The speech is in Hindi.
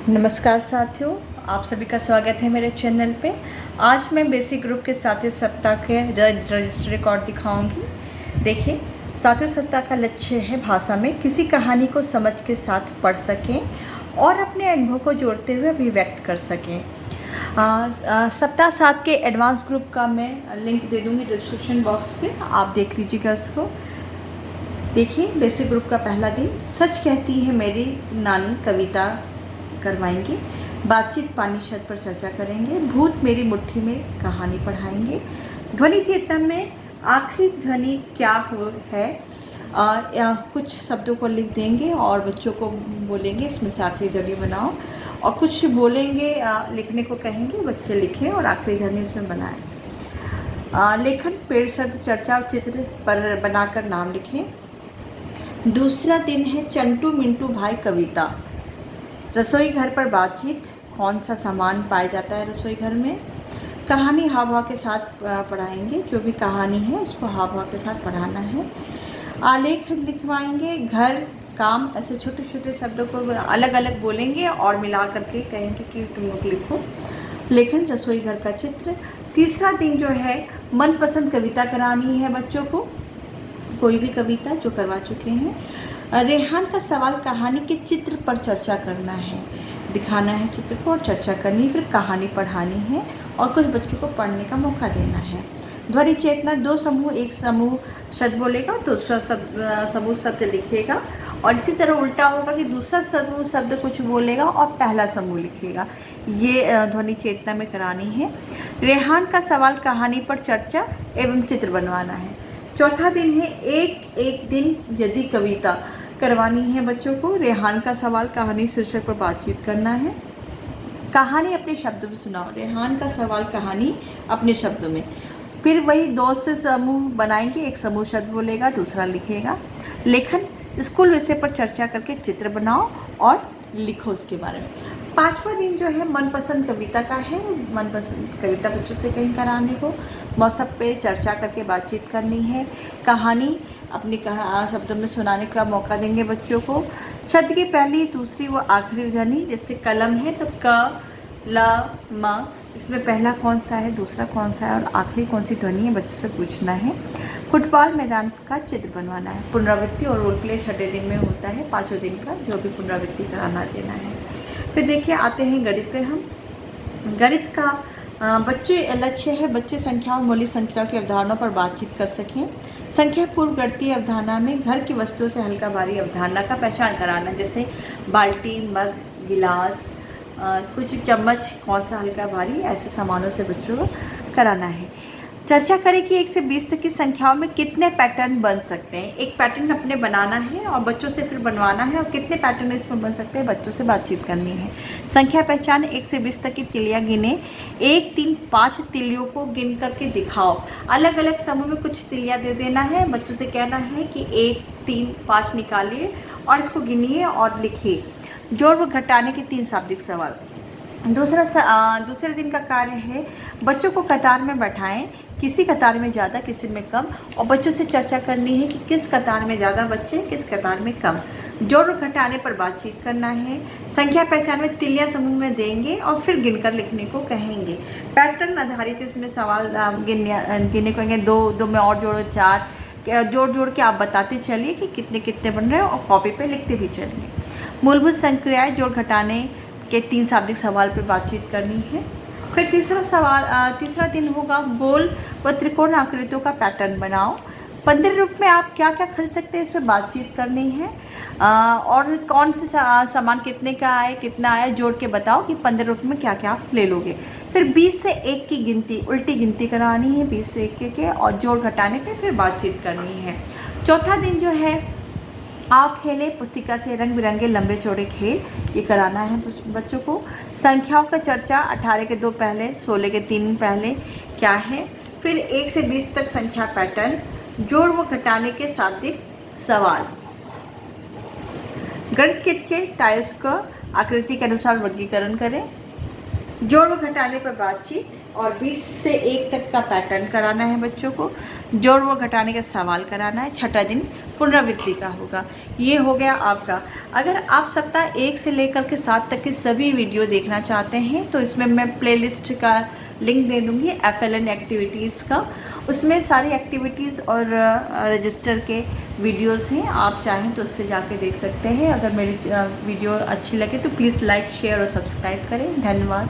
नमस्कार साथियों, आप सभी का स्वागत है मेरे चैनल पे। आज मैं बेसिक ग्रुप के सातवें सप्ताह के रजिस्टर रिकॉर्ड दिखाऊंगी। देखिए, सातवें सप्ताह का लक्ष्य है भाषा में किसी कहानी को समझ के साथ पढ़ सकें और अपने अनुभव को जोड़ते हुए अभिव्यक्त कर सकें। सप्ताह 7 के एडवांस ग्रुप का मैं लिंक दे दूँगी डिस्क्रिप्शन बॉक्स पे, आप देख लीजिएगा उसको। देखिए, बेसिक ग्रुप का पहला दिन, सच कहती है मेरी नानी कविता करवाएंगे, बातचीत पानी शब्द पर चर्चा करेंगे, भूत मेरी मुट्ठी में कहानी पढ़ाएंगे, ध्वनि चेतना में आखिरी ध्वनि क्या हो है, कुछ शब्दों को लिख देंगे और बच्चों को बोलेंगे इसमें से आखिरी ध्वनि बनाओ, और कुछ बोलेंगे, लिखने को कहेंगे, बच्चे लिखें और आखिरी ध्वनि उसमें बनाएं। लेखन पेड़ शब्द चर्चा और चित्र पर बनाकर नाम लिखें। दूसरा दिन है चंटू मिंटू भाई कविता, रसोई घर पर बातचीत, कौन सा सामान पाया जाता है रसोई घर में, कहानी हाव भाव के साथ पढ़ाएंगे, जो भी कहानी है उसको हाव भाव के साथ पढ़ाना है। आलेख लिखवाएंगे, घर काम, ऐसे छोटे छोटे शब्दों को अलग अलग बोलेंगे और मिला करके कहेंगे कि तुम लोग लिखो। लेखन रसोई घर का चित्र। तीसरा दिन जो है मनपसंद कविता करानी है बच्चों को, कोई भी कविता जो करवा चुके हैं। रेहान का सवाल कहानी के चित्र पर चर्चा करना है, दिखाना है चित्र को और चर्चा करनी, फिर कहानी पढ़ानी है और कुछ बच्चों को पढ़ने का मौका देना है। ध्वनि चेतना, दो समूह, एक समूह शब्द बोलेगा, दूसरा समूह शब्द लिखेगा, और इसी तरह उल्टा होगा कि दूसरा समूह शब्द कुछ बोलेगा और पहला समूह लिखेगा। ये ध्वनि चेतना में करानी है। रेहान का सवाल कहानी पर चर्चा एवं चित्र बनवाना है। चौथा दिन है एक दिन यदि कविता करवानी है बच्चों को। रेहान का सवाल कहानी शीर्षक पर बातचीत करना है। कहानी अपने शब्दों में सुनाओ। रेहान का सवाल कहानी अपने शब्दों में। फिर वही दो से समूह बनाएंगे, एक समूह शब्द बोलेगा, दूसरा लिखेगा। लेखन स्कूल विषय पर चर्चा करके चित्र बनाओ और लिखो उसके बारे में। पांचवा दिन जो है मनपसंद कविता का है। मनपसंद कविता बच्चों से कहीं कराने को, मौसम पे चर्चा करके बातचीत करनी है। कहानी अपनी शब्दों में सुनाने का मौका देंगे बच्चों को। शब्द की पहली, दूसरी व आखिरी ध्वनि, जैसे कलम है तो क, ल, म, इसमें पहला कौन सा है, दूसरा कौन सा है और आखिरी कौन सी ध्वनि है, बच्चों से पूछना है। फुटबॉल मैदान का चित्र बनवाना है। पुनरावृत्ति और रोल प्ले छठे दिन में होता है, पाँचों दिन का जो भी पुनरावृत्ति कराना देना है। फिर देखिए, आते हैं गणित पे। हम गणित का बच्चे लक्ष्य है बच्चे संख्याओं, मौलिक संख्याओं की अवधारणाओं पर बातचीत कर सकें। संख्या पूर्व गणितीय अवधारणा में घर की वस्तुओं से हल्का भारी अवधारणा का पहचान कराना, जैसे बाल्टी, मग, गिलास, कुछ चम्मच, कौन सा हल्का भारी, ऐसे सामानों से बच्चों को कराना है। चर्चा करें कि 1 से 20 तक की संख्याओं में कितने पैटर्न बन सकते हैं। एक पैटर्न अपने बनाना है और बच्चों से फिर बनवाना है, और कितने पैटर्न इसमें बन सकते हैं बच्चों से बातचीत करनी है। संख्या पहचान, 1 से 20 तक की तिलियाँ गिने, 1, 3, 5 तिलियों को गिन करके दिखाओ। अलग अलग समूह में कुछ तिलियाँ दे देना है, बच्चों से कहना है कि 1, 3, 5 निकालिए और इसको गिनिए और लिखिए। जोड़ व घटाने के 3 शाब्दिक सवाल। दूसरे दिन का कार्य है बच्चों को कतार में बैठाएं, किसी कतार में ज़्यादा किसी में कम, और बच्चों से चर्चा करनी है कि किस कतार में ज़्यादा बच्चे, किस कतार में कम। जोड़ और घटाने पर बातचीत करना है। संख्या पहचान में तिलियां समूह में देंगे और फिर गिनकर लिखने को कहेंगे। पैटर्न आधारित इसमें सवाल गिनने को कहेंगे, 2 में और जोड़ो 4, जोड़ के आप बताते चलिए कि कितने कितने बन रहे हैं और कॉपी पे लिखते भी चलिए। मूलभूत संक्रियाएँ, जोड़ घटाने के 3 शाब्दिक सवाल पर बातचीत करनी है। फिर तीसरा दिन होगा गोल व त्रिकोण आकृतियों का पैटर्न बनाओ। 15 रूप में आप क्या क्या खरीद सकते हैं, इस पर बातचीत करनी है। और कौन से सामान कितने का आए, कितना आया, जोड़ के बताओ कि 15 रूप में क्या क्या आप ले लोगे। फिर 20 से 1 की गिनती, उल्टी गिनती करानी है 20 से 1 के, और जोड़ घटाने पे फिर बातचीत करनी है। चौथा दिन जो है आओ खेले, पुस्तिका से रंग बिरंगे लंबे चौड़े खेल, ये कराना है बच्चों को। संख्याओं का चर्चा, 18 के 2 पहले, 16 के 3 पहले क्या है। फिर 1 से 20 तक संख्या पैटर्न, जोड़ व घटाने के शाब्दिक सवाल। गणित किट के टाइल्स का आकृति के अनुसार वर्गीकरण करें। जोड़ व घटाने पर बातचीत और 20 से 1 तक का पैटर्न कराना है बच्चों को। जोड़ व घटाने का सवाल कराना है। छठा दिन पुनरावृत्ति का होगा। ये हो गया आपका। अगर आप सप्ताह 1 से लेकर के 7 तक के सभी वीडियो देखना चाहते हैं तो इसमें मैं प्लेलिस्ट का लिंक दे दूँगी FLN एक्टिविटीज़ का। उसमें सारी एक्टिविटीज़ और रजिस्टर के वीडियोस हैं, आप चाहें तो उससे जाके देख सकते हैं। अगर मेरी वीडियो अच्छी लगे तो प्लीज़ लाइक, शेयर और सब्सक्राइब करें। धन्यवाद।